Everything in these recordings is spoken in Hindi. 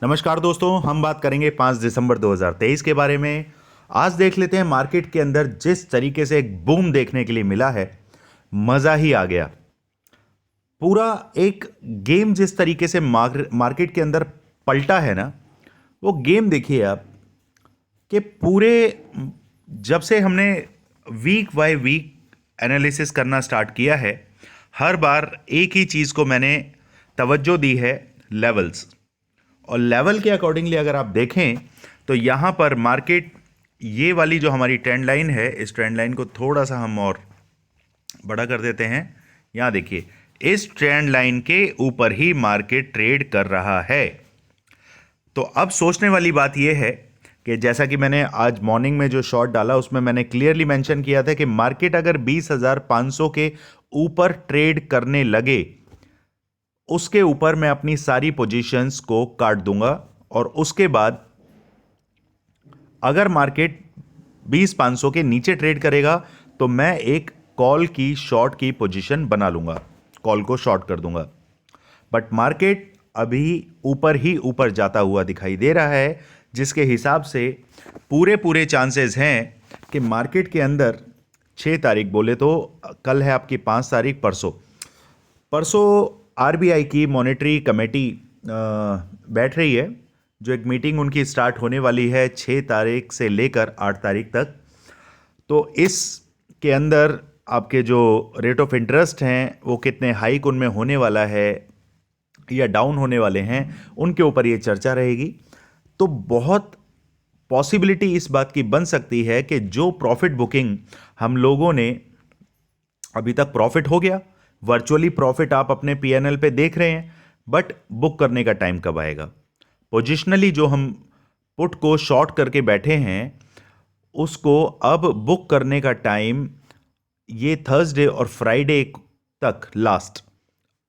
नमस्कार दोस्तों, हम बात करेंगे 5 दिसंबर 2023 के बारे में। आज देख लेते हैं मार्केट के अंदर जिस तरीके से एक बूम देखने के लिए मिला है, मज़ा ही आ गया। पूरा एक गेम जिस तरीके से मार्केट के अंदर पलटा है ना, वो गेम देखिए आप कि पूरे जब से हमने वीक बाय वीक एनालिसिस करना स्टार्ट किया है, हर बार एक ही चीज़ को मैंने तवज्जो दी है, लेवल्स। और लेवल के अकॉर्डिंगली अगर आप देखें तो यहाँ पर मार्केट, ये वाली जो हमारी ट्रेंड लाइन है, इस ट्रेंड लाइन को थोड़ा सा हम और बड़ा कर देते हैं। यहाँ देखिए, इस ट्रेंड लाइन के ऊपर ही मार्केट ट्रेड कर रहा है। तो अब सोचने वाली बात यह है कि जैसा कि मैंने आज मॉर्निंग में जो शॉर्ट डाला उसमें मैंने क्लियरली मेंशन किया था कि मार्केट अगर 20,500 के ऊपर ट्रेड करने लगे, उसके ऊपर मैं अपनी सारी पोजीशंस को काट दूंगा। और उसके बाद अगर मार्केट 20,500 के नीचे ट्रेड करेगा तो मैं एक कॉल की शॉर्ट की पोजीशन बना लूंगा, कॉल को शॉर्ट कर दूंगा। बट मार्केट अभी ऊपर ही ऊपर जाता हुआ दिखाई दे रहा है, जिसके हिसाब से पूरे पूरे चांसेस हैं कि मार्केट के अंदर 6 तारीख बोले तो कल है आपकी 5 तारीख, परसों परसों आरबीआई की मॉनेटरी कमेटी बैठ रही है, जो एक मीटिंग उनकी स्टार्ट होने वाली है 6 तारीख से लेकर 8 तारीख तक। तो इस के अंदर आपके जो रेट ऑफ इंटरेस्ट हैं वो कितने हाइक उनमें होने वाला है या डाउन होने वाले हैं, उनके ऊपर ये चर्चा रहेगी। तो बहुत पॉसिबिलिटी इस बात की बन सकती है कि जो प्रॉफिट बुकिंग हम लोगों ने अभी तक, प्रॉफिट हो गया, वर्चुअली प्रॉफिट आप अपने पीएनएल पे देख रहे हैं, बट बुक करने का टाइम कब आएगा? पोजिशनली जो हम पुट को शॉर्ट करके बैठे हैं, उसको अब बुक करने का टाइम ये थर्सडे और फ्राइडे तक लास्ट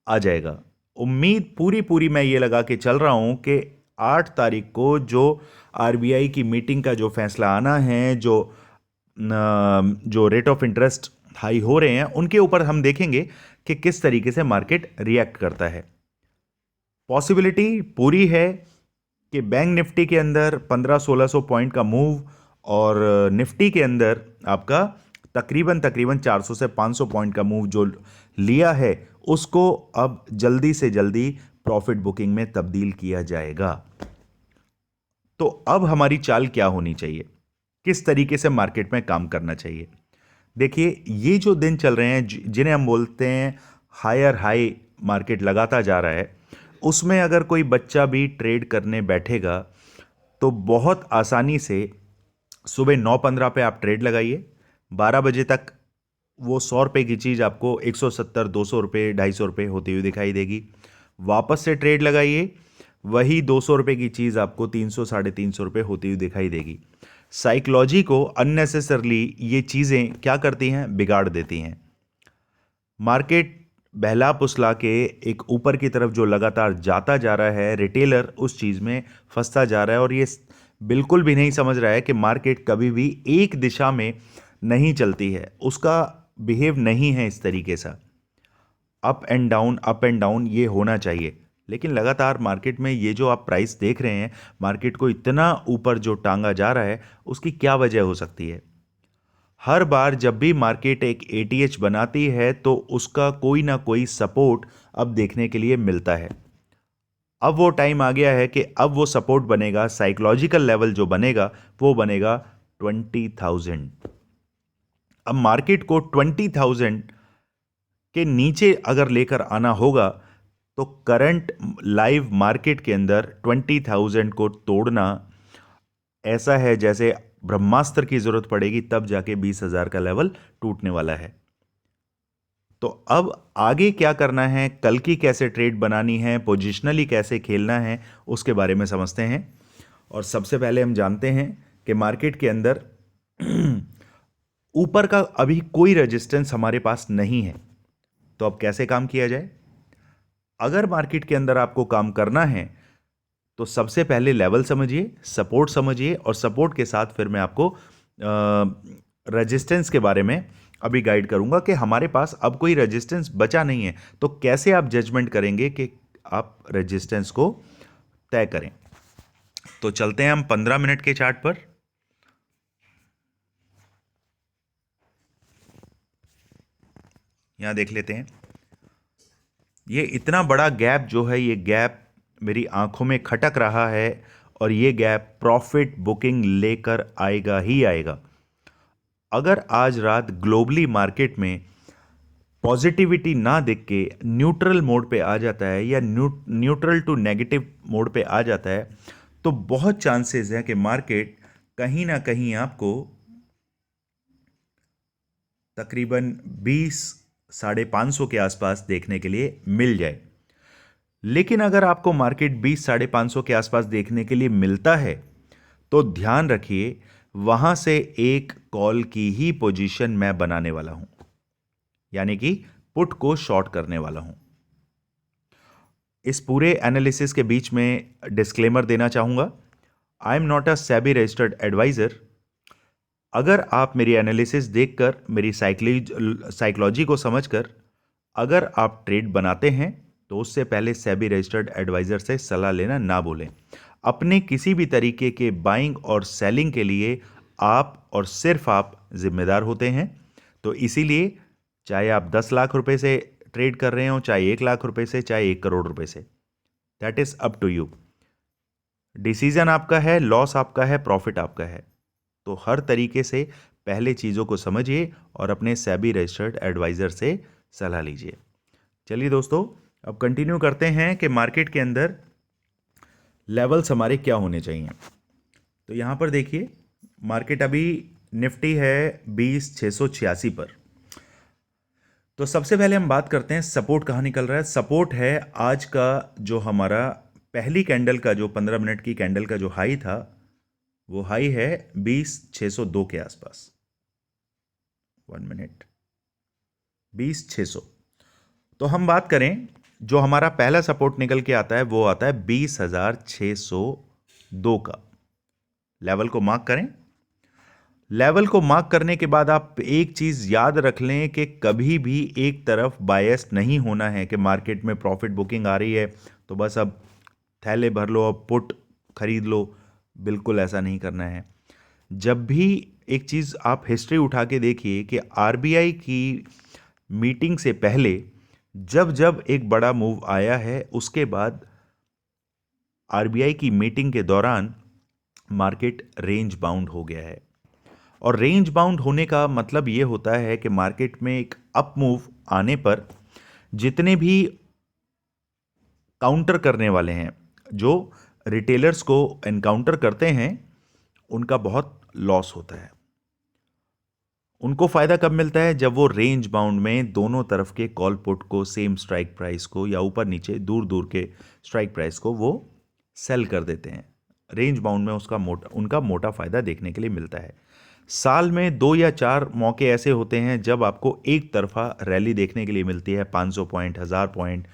आ जाएगा। उम्मीद पूरी पूरी मैं ये लगा के चल रहा हूं कि 8 तारीख को जो आरबीआई की मीटिंग का जो फैसला आना है, जो रेट ऑफ इंटरेस्ट हाई हो रहे हैं, उनके ऊपर हम देखेंगे कि किस तरीके से मार्केट रिएक्ट करता है। पॉसिबिलिटी पूरी है कि बैंक निफ्टी के अंदर 1500-1600 पॉइंट का मूव, और निफ्टी के अंदर आपका तकरीबन तकरीबन 400 से 500 पॉइंट का मूव जो लिया है, उसको अब जल्दी से जल्दी प्रॉफिट बुकिंग में तब्दील किया जाएगा। तो अब हमारी चाल क्या होनी चाहिए, किस तरीके से मार्केट में काम करना चाहिए? देखिए, ये जो दिन चल रहे हैं जिन्हें हम बोलते हैं हायर हाई मार्केट लगाता जा रहा है, उसमें अगर कोई बच्चा भी ट्रेड करने बैठेगा तो बहुत आसानी से सुबह 9:15 पे आप ट्रेड लगाइए, 12 बजे तक वो 100 रुपये की चीज़ आपको 170, 200 रुपये, 250 रुपये होती हुई दिखाई देगी। वापस से ट्रेड लगाइए, वही 200 रुपये की चीज़ आपको 300, 350 रुपये होती हुई दिखाई देगी। साइकोलॉजी को अननेसेसरली ये चीज़ें क्या करती हैं, बिगाड़ देती हैं। मार्केट बहला पुसला के एक ऊपर की तरफ जो लगातार जाता जा रहा है, रिटेलर उस चीज़ में फंसता जा रहा है, और ये बिल्कुल भी नहीं समझ रहा है कि मार्केट कभी भी एक दिशा में नहीं चलती है, उसका बिहेव नहीं है इस तरीके से। Up and down, up and down ये होना चाहिए, लेकिन लगातार मार्केट में ये जो आप प्राइस देख रहे हैं, मार्केट को इतना ऊपर जो टांगा जा रहा है, उसकी क्या वजह हो सकती है? हर बार जब भी मार्केट एक एटीएच बनाती है तो उसका कोई ना कोई सपोर्ट अब देखने के लिए मिलता है। अब वो टाइम आ गया है कि अब वो सपोर्ट बनेगा, साइकोलॉजिकल लेवल जो बनेगा वो बनेगा 20,000। अब मार्केट को 20,000 के नीचे अगर लेकर आना होगा तो करंट लाइव मार्केट के अंदर 20,000 को तोड़ना ऐसा है जैसे ब्रह्मास्त्र की जरूरत पड़ेगी, तब जाके 20,000 का लेवल टूटने वाला है। तो अब आगे क्या करना है, कल की कैसे ट्रेड बनानी है, पोजिशनली कैसे खेलना है, उसके बारे में समझते हैं। और सबसे पहले हम जानते हैं कि मार्केट के अंदर ऊपर का अभी कोई रेजिस्टेंस हमारे पास नहीं है। तो अब कैसे काम किया जाए? अगर मार्केट के अंदर आपको काम करना है तो सबसे पहले लेवल समझिए, सपोर्ट समझिए, और सपोर्ट के साथ फिर मैं आपको रेजिस्टेंस के बारे में अभी गाइड करूंगा कि हमारे पास अब कोई रेजिस्टेंस बचा नहीं है, तो कैसे आप जजमेंट करेंगे कि आप रेजिस्टेंस को तय करें। तो चलते हैं हम 15 मिनट के चार्ट पर। यहां देख लेते हैं, ये इतना बड़ा गैप जो है, ये गैप मेरी आंखों में खटक रहा है और ये गैप प्रॉफिट बुकिंग लेकर आएगा ही आएगा। अगर आज रात ग्लोबली मार्केट में पॉजिटिविटी ना दिख के न्यूट्रल मोड पे आ जाता है या न्यूट्रल टू नेगेटिव मोड पे आ जाता है, तो बहुत चांसेस है कि मार्केट कहीं ना कहीं आपको तकरीबन 20-550 के आसपास देखने के लिए मिल जाए। लेकिन अगर आपको मार्केट 20-550 के आसपास देखने के लिए मिलता है तो ध्यान रखिए, वहां से एक कॉल की ही पोजीशन मैं बनाने वाला हूं, यानी कि पुट को शॉर्ट करने वाला हूं। इस पूरे एनालिसिस के बीच में डिस्क्लेमर देना चाहूंगा, I am not a SEBI registered advisor. अगर आप मेरी एनालिसिस देखकर, मेरी साइकोलॉजी को समझकर अगर आप ट्रेड बनाते हैं तो उससे पहले सेबी रजिस्टर्ड एडवाइजर से सलाह लेना ना भूलें। अपने किसी भी तरीके के बाइंग और सेलिंग के लिए आप और सिर्फ आप जिम्मेदार होते हैं। तो इसीलिए चाहे आप 10 लाख रुपए से ट्रेड कर रहे हो, चाहे 1 लाख रुपए से, चाहे 1 करोड़ रुपए से, that is up to you. Decision आपका है, लॉस आपका है, प्रॉफिट आपका है। तो हर तरीके से पहले चीज़ों को समझिए और अपने सेबी रजिस्टर्ड एडवाइजर से सलाह लीजिए। चलिए दोस्तों, अब कंटिन्यू करते हैं कि मार्केट के अंदर लेवल्स हमारे क्या होने चाहिए। तो यहाँ पर देखिए, मार्केट अभी निफ्टी है 20,686 पर। तो सबसे पहले हम बात करते हैं सपोर्ट कहाँ निकल रहा है। सपोर्ट है आज का जो हमारा पहली कैंडल का, जो 15 मिनट की कैंडल का जो हाई था, वो हाई है 20,602 के आसपास। 1 मिनट, 20,600। तो हम बात करें, जो हमारा पहला सपोर्ट निकल के आता है वो आता है 20,602 का। लेवल को मार्क करें। लेवल को मार्क करने के बाद आप एक चीज याद रख लें कि कभी भी एक तरफ बायस नहीं होना है कि मार्केट में प्रॉफिट बुकिंग आ रही है तो बस अब थैले भर लो, अब पुट खरीद लो। बिल्कुल ऐसा नहीं करना है। जब भी एक चीज आप हिस्ट्री उठा के देखिए कि आरबीआई की मीटिंग से पहले जब जब एक बड़ा मूव आया है, उसके बाद आरबीआई की मीटिंग के दौरान मार्केट रेंज बाउंड हो गया है। और रेंज बाउंड होने का मतलब ये होता है कि मार्केट में एक अप मूव आने पर जितने भी काउंटर करने वाले हैं, जो रिटेलर्स को एनकाउंटर करते हैं, उनका बहुत लॉस होता है। उनको फायदा कब मिलता है? जब वो रेंज बाउंड में दोनों तरफ के कॉल पुट को, सेम स्ट्राइक प्राइस को या ऊपर नीचे दूर दूर के स्ट्राइक प्राइस को वो सेल कर देते हैं। रेंज बाउंड में उनका मोटा फायदा देखने के लिए मिलता है। साल में 2 या 4 मौके ऐसे होते हैं जब आपको एक तरफा रैली देखने के लिए मिलती है। 500 point, 1000 point,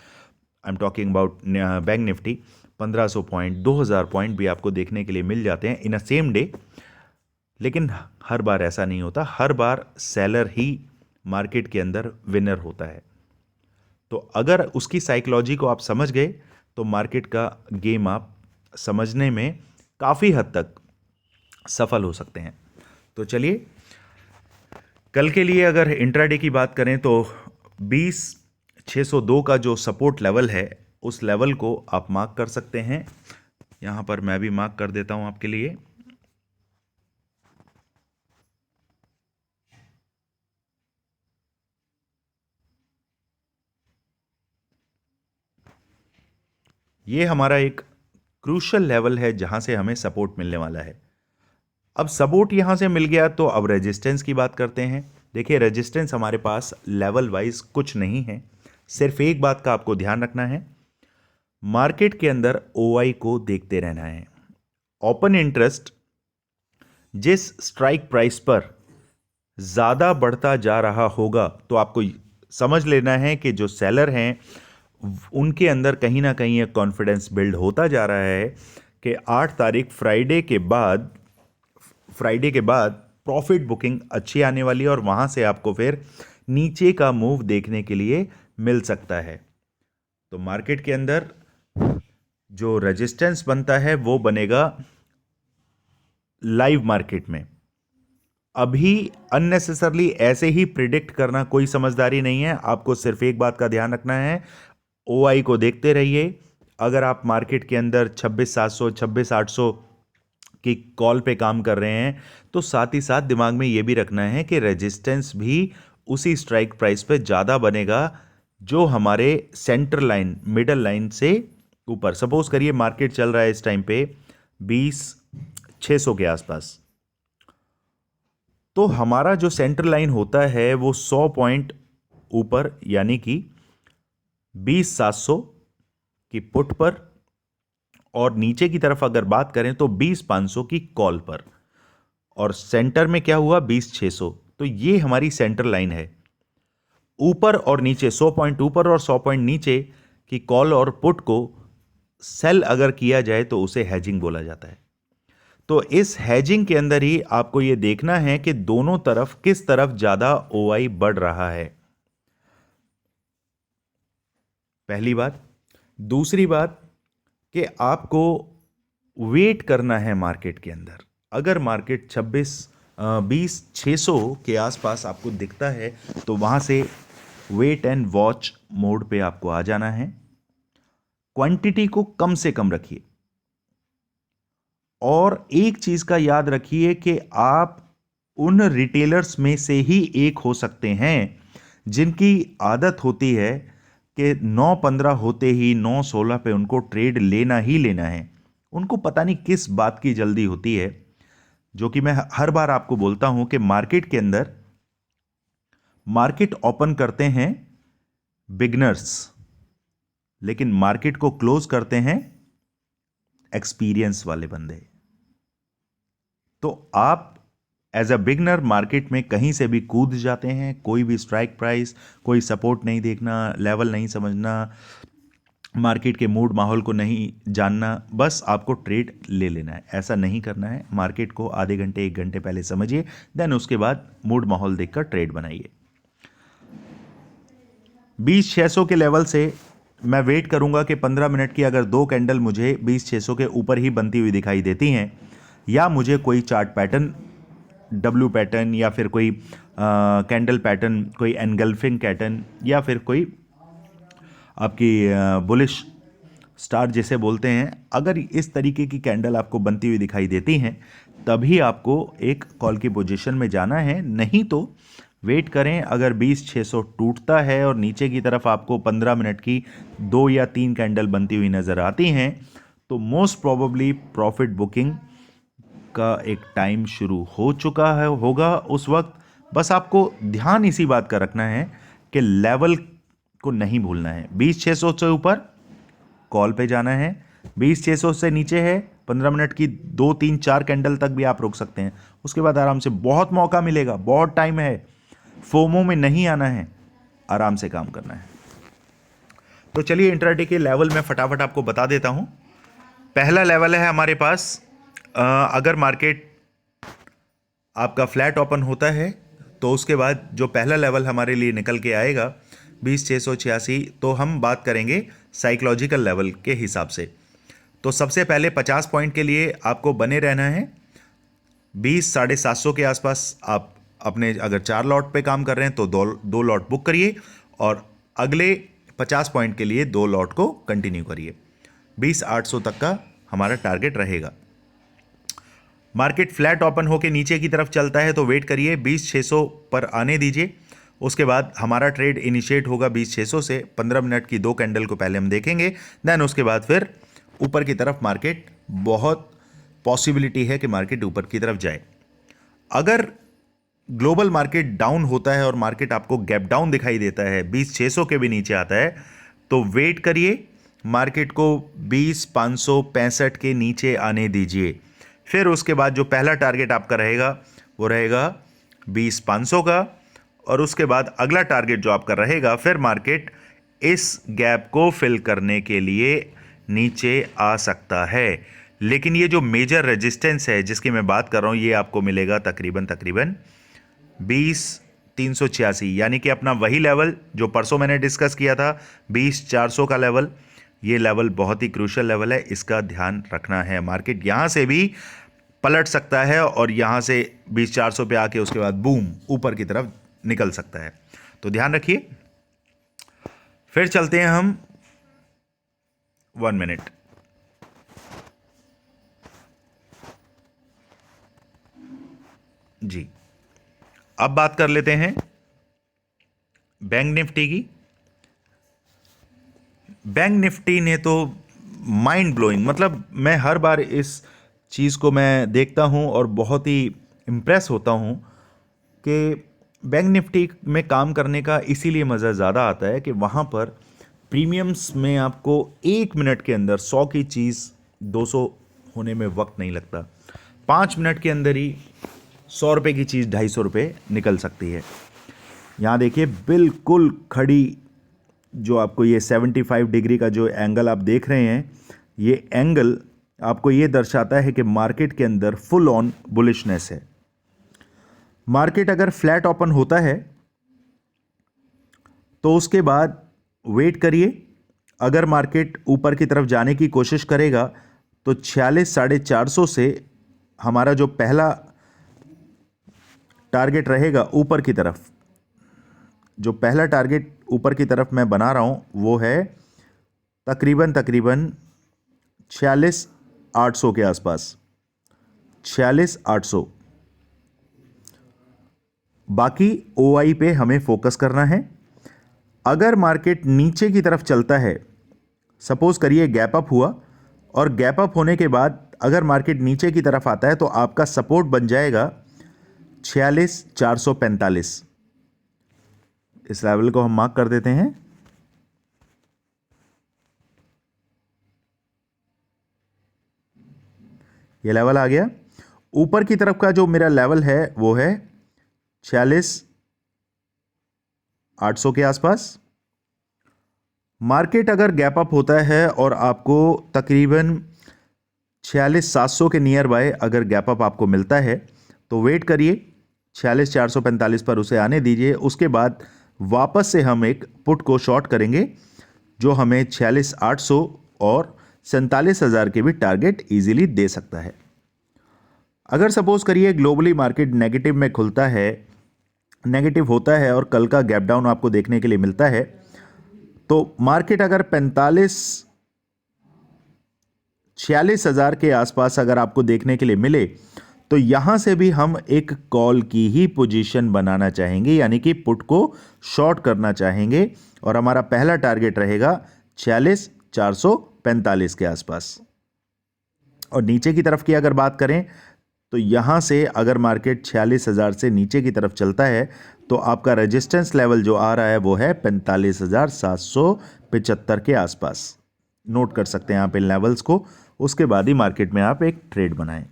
I am talking about bank Nifty, 1500 point, 2000 point भी आपको देखने के लिए मिल जाते हैं इन अ सेम डे। लेकिन हर बार ऐसा नहीं होता, हर बार सेलर ही मार्केट के अंदर विनर होता है। तो अगर उसकी साइकोलॉजी को आप समझ गए तो मार्केट का गेम आप समझने में काफ़ी हद तक सफल हो सकते हैं। तो चलिए, कल के लिए अगर इंट्राडे की बात करें तो 20,602 का जो सपोर्ट लेवल है, उस लेवल को आप मार्क कर सकते हैं। यहाँ पर मैं भी मार्क कर देता हूँ आपके लिए। ये हमारा एक क्रूशल लेवल है जहां से हमें सपोर्ट मिलने वाला है। अब सपोर्ट यहां से मिल गया तो अब रेजिस्टेंस की बात करते हैं। देखिए, रेजिस्टेंस हमारे पास लेवल वाइज कुछ नहीं है। सिर्फ एक बात का आपको ध्यान रखना है, मार्केट के अंदर ओआई को देखते रहना है। ओपन इंटरेस्ट जिस स्ट्राइक प्राइस पर ज़्यादा बढ़ता जा रहा होगा तो आपको समझ लेना है कि जो सेलर हैं उनके अंदर कहीं ना कहीं एक कॉन्फिडेंस बिल्ड होता जा रहा है कि 8 तारीख फ्राइडे के बाद प्रॉफिट बुकिंग अच्छी आने वाली है और वहाँ से आपको फिर नीचे का मूव देखने के लिए मिल सकता है। तो मार्केट के अंदर जो रेजिस्टेंस बनता है वो बनेगा लाइव मार्केट में। अभी अननेसेसरली ऐसे ही प्रिडिक्ट करना कोई समझदारी नहीं है। आपको सिर्फ एक बात का ध्यान रखना है, ओआई को देखते रहिए। अगर आप मार्केट के अंदर 26,700 26,800 की कॉल पे काम कर रहे हैं तो साथ ही साथ दिमाग में ये भी रखना है कि रेजिस्टेंस भी उसी स्ट्राइक प्राइस पे ज़्यादा बनेगा जो हमारे सेंटर लाइन मिडल लाइन से ऊपर। सपोज करिए मार्केट चल रहा है इस टाइम पे 20,600 के आसपास, तो हमारा जो सेंटर लाइन होता है वो 100 पॉइंट ऊपर यानी कि 20,700 की पुट पर, और नीचे की तरफ अगर बात करें तो 20,500 की कॉल पर, और सेंटर में क्या हुआ 20,600। तो ये हमारी सेंटर लाइन है। ऊपर और नीचे 100 पॉइंट ऊपर और 100 पॉइंट नीचे की कॉल और पुट को सेल अगर किया जाए तो उसे हेजिंग बोला जाता है। तो इस हेजिंग के अंदर ही आपको यह देखना है कि दोनों तरफ किस तरफ ज्यादा ओआई बढ़ रहा है, पहली बात। दूसरी बात कि आपको वेट करना है मार्केट के अंदर। अगर मार्केट 20,600 के आसपास आपको दिखता है तो वहां से वेट एंड वॉच मोड पे आपको आ जाना है। क्वांटिटी को कम से कम रखिए, और एक चीज का याद रखिए कि आप उन रिटेलर्स में से ही एक हो सकते हैं जिनकी आदत होती है कि 9:15 होते ही 9:16 पे उनको ट्रेड लेना ही लेना है। उनको पता नहीं किस बात की जल्दी होती है, जो कि मैं हर बार आपको बोलता हूं कि मार्केट के अंदर मार्केट ओपन करते हैं बिगनर्स, लेकिन मार्केट को क्लोज करते हैं एक्सपीरियंस वाले बंदे। तो आप एज अ बिगनर मार्केट में कहीं से भी कूद जाते हैं, कोई भी स्ट्राइक प्राइस, कोई सपोर्ट नहीं देखना, लेवल नहीं समझना, मार्केट के मूड माहौल को नहीं जानना, बस आपको ट्रेड ले लेना है। ऐसा नहीं करना है। मार्केट को आधे घंटे 1 घंटे पहले समझिए, देन उसके बाद मूड माहौल देखकर ट्रेड बनाइए। 20,600 के लेवल से मैं वेट करूंगा कि 15 मिनट की अगर 2 कैंडल मुझे 20,600 के ऊपर ही बनती हुई दिखाई देती हैं, या मुझे कोई चार्ट पैटर्न डब्ल्यू पैटर्न या फिर कोई कैंडल पैटर्न, कोई एनगल्फिंग पैटर्न, या फिर कोई आपकी बुलिश स्टार जिसे बोलते हैं, अगर इस तरीके की कैंडल आपको बनती हुई दिखाई देती हैं तभी आपको एक कॉल की पोजीशन में जाना है। नहीं तो वेट करें। अगर 20,600 टूटता है और नीचे की तरफ आपको 15 मिनट की 2 या 3 कैंडल बनती हुई नज़र आती हैं तो मोस्ट प्रोबेबली प्रॉफिट बुकिंग का एक टाइम शुरू हो चुका है होगा उस वक्त। बस आपको ध्यान इसी बात का रखना है कि लेवल को नहीं भूलना है। 20,600 से ऊपर कॉल पे जाना है, 20,600 से नीचे है 15 मिनट की 2 3 4 कैंडल तक भी आप रोक सकते हैं। उसके बाद आराम से, बहुत मौका मिलेगा, बहुत टाइम है, फोमो में नहीं आना है, आराम से काम करना है। तो चलिए इंट्राडे के लेवल में फटाफट आपको बता देता हूं। पहला लेवल है हमारे पास, अगर मार्केट आपका फ्लैट ओपन होता है तो उसके बाद जो पहला लेवल हमारे लिए निकल के आएगा 20,686, तो हम बात करेंगे साइकोलॉजिकल लेवल के हिसाब से। तो सबसे पहले 50 पॉइंट के लिए आपको बने रहना है। 20,750 के आसपास आप अपने अगर 4 लॉट पे काम कर रहे हैं तो दो लॉट बुक करिए, और अगले 50 पॉइंट के लिए 2 लॉट को कंटिन्यू करिए। 20,800 तक का हमारा टारगेट रहेगा। मार्केट फ्लैट ओपन होकर नीचे की तरफ चलता है तो वेट करिए, 20,600 पर आने दीजिए। उसके बाद हमारा ट्रेड इनिशिएट होगा 20,600 से। 15 मिनट की 2 कैंडल को पहले हम देखेंगे, देन उसके बाद फिर ऊपर की तरफ मार्केट, बहुत पॉसिबिलिटी है कि मार्केट ऊपर की तरफ जाए। अगर ग्लोबल मार्केट डाउन होता है और मार्केट आपको गैप डाउन दिखाई देता है, 20,600 के भी नीचे आता है, तो वेट करिए, मार्केट को 20,565 के नीचे आने दीजिए। फिर उसके बाद जो पहला टारगेट आपका रहेगा वो रहेगा 20,500 का, और उसके बाद अगला टारगेट जो आपका रहेगा, फिर मार्केट इस गैप को फिल करने के लिए नीचे आ सकता है। लेकिन ये जो मेजर रेजिस्टेंस है जिसकी मैं बात कर रहा हूँ, ये आपको मिलेगा तकरीबन 20,386, यानी कि अपना वही लेवल जो परसों मैंने डिस्कस किया था 20,400 का लेवल, ये लेवल बहुत ही क्रूशियल लेवल है, इसका ध्यान रखना है। मार्केट यहाँ से भी पलट सकता है और यहाँ से 20,400 पे आके उसके बाद बूम ऊपर की तरफ निकल सकता है, तो ध्यान रखिए। फिर चलते हैं हम 1 मिनट। जी, अब बात कर लेते हैं बैंक निफ्टी की। बैंक निफ्टी ने तो माइंड ब्लोइंग, मतलब मैं हर बार इस चीज़ को मैं देखता हूं और बहुत ही इम्प्रेस होता हूं कि बैंक निफ्टी में काम करने का इसीलिए मज़ा ज़्यादा आता है कि वहाँ पर प्रीमियम्स में आपको 1 मिनट के अंदर 100 की चीज़ 200 होने में वक्त नहीं लगता। 5 मिनट के अंदर ही 100 रुपये की चीज़ 250 रुपये निकल सकती है। यहाँ देखिए बिल्कुल खड़ी, जो आपको ये 75 डिग्री का जो एंगल आप देख रहे हैं, ये एंगल आपको ये दर्शाता है कि मार्केट के अंदर फुल ऑन बुलिशनेस है। मार्केट अगर फ्लैट ओपन होता है तो उसके बाद वेट करिए। अगर मार्केट ऊपर की तरफ जाने की कोशिश करेगा तो 46,450 से हमारा जो पहला टारगेट रहेगा ऊपर की तरफ, जो पहला टारगेट ऊपर की तरफ मैं बना रहा हूं वो है तकरीबन 46,800 के आसपास, 46,800। बाकी ओआई पे हमें फोकस करना है। अगर मार्केट नीचे की तरफ चलता है, सपोज करिए गैप अप हुआ और गैप अप होने के बाद अगर मार्केट नीचे की तरफ आता है तो आपका सपोर्ट बन जाएगा 46,445। इस लेवल को हम मार्क कर देते हैं। ये लेवल आ गया। ऊपर की तरफ का जो मेरा लेवल है वो है 46,800 के आसपास। मार्केट अगर गैप अप होता है और आपको तकरीबन 46,700 के नियर बाय अगर गैप अप आपको मिलता है तो वेट करिए, 46,445 पर उसे आने दीजिए। उसके बाद वापस से हम एक पुट को शॉर्ट करेंगे जो हमें 46,800 और 47,000 के भी टारगेट इजीली दे सकता है। अगर सपोज करिए ग्लोबली मार्केट नेगेटिव में खुलता है, नेगेटिव होता है और कल का गैप डाउन आपको देखने के लिए मिलता है, तो मार्केट अगर 46,000 के आसपास अगर आपको देखने के लिए मिले तो यहां से भी हम एक कॉल की ही पोजीशन बनाना चाहेंगे, यानी कि पुट को शॉर्ट करना चाहेंगे और हमारा पहला टारगेट रहेगा 46,445 के आसपास। और नीचे की तरफ की अगर बात करें तो यहां से अगर मार्केट 46,000 से नीचे की तरफ चलता है तो आपका रेजिस्टेंस लेवल जो आ रहा है वो है 45,775 के आसपास। नोट कर सकते हैं आप इन लेवल्स को। उसके बाद ही मार्केट में आप एक ट्रेड बनाएं।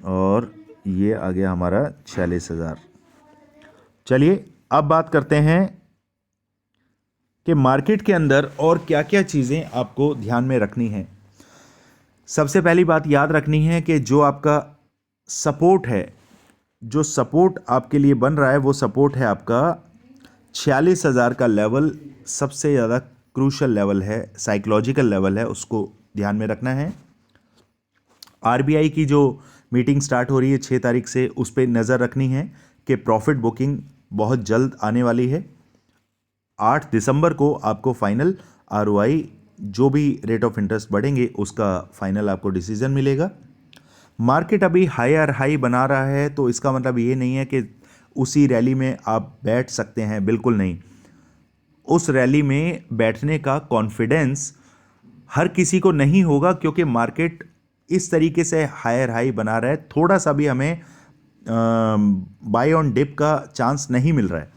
और ये आ गया हमारा 46,000। चलिए अब बात करते हैं कि मार्केट के अंदर और क्या क्या चीज़ें आपको ध्यान में रखनी है। सबसे पहली बात याद रखनी है कि जो आपका सपोर्ट है, जो सपोर्ट आपके लिए बन रहा है वो सपोर्ट है आपका 46,000 का लेवल। सबसे ज़्यादा क्रूशल लेवल है, साइकोलॉजिकल लेवल है, उसको ध्यान में रखना है। आरबीआई की जो मीटिंग स्टार्ट हो रही है 6 तारीख से, उस पर नज़र रखनी है कि प्रॉफिट बुकिंग बहुत जल्द आने वाली है। 8 दिसंबर को आपको फाइनल आरओआई, जो भी रेट ऑफ इंटरेस्ट बढ़ेंगे उसका फाइनल आपको डिसीजन मिलेगा। मार्केट अभी हायर हाई बना रहा है तो इसका मतलब ये नहीं है कि उसी रैली में आप बैठ सकते हैं, बिल्कुल नहीं। उस रैली में बैठने का कॉन्फिडेंस हर किसी को नहीं होगा, क्योंकि मार्केट इस तरीके से हायर हाई बना रहा है, थोड़ा सा भी हमें बाय ऑन डिप का चांस नहीं मिल रहा है।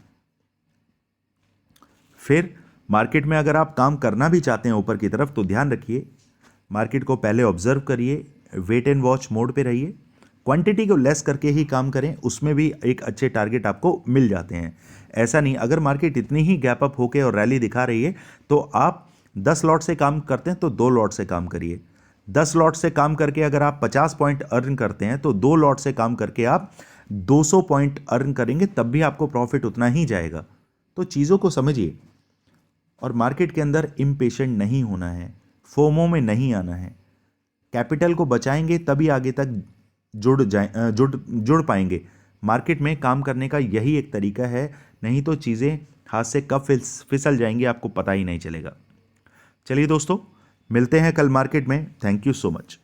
फिर मार्केट में अगर आप काम करना भी चाहते हैं ऊपर की तरफ तो ध्यान रखिए, मार्केट को पहले ऑब्जर्व करिए, वेट एंड वॉच मोड पे रहिए, क्वांटिटी को लेस करके ही काम करें, उसमें भी एक अच्छे टारगेट आपको मिल जाते हैं। ऐसा नहीं, अगर मार्केट इतनी ही गैप अप होके और रैली दिखा रही है तो आप 10 लॉट से काम करते हैं तो 2 लॉट से काम करिए। 10 लॉट से काम करके अगर आप 50 पॉइंट अर्न करते हैं तो 2 लॉट से काम करके आप 200 पॉइंट अर्न करेंगे, तब भी आपको प्रॉफिट उतना ही जाएगा। तो चीज़ों को समझिए। और मार्केट के अंदर इम्पेशेंट नहीं होना है, फोमो में नहीं आना है। कैपिटल को बचाएंगे तभी आगे तक जुड़ पाएंगे। मार्केट में काम करने का यही एक तरीका है, नहीं तो चीज़ें हाथ से कब फिसल जाएंगी आपको पता ही नहीं चलेगा। चलिए दोस्तों, मिलते हैं कल मार्केट में। Thank you so much.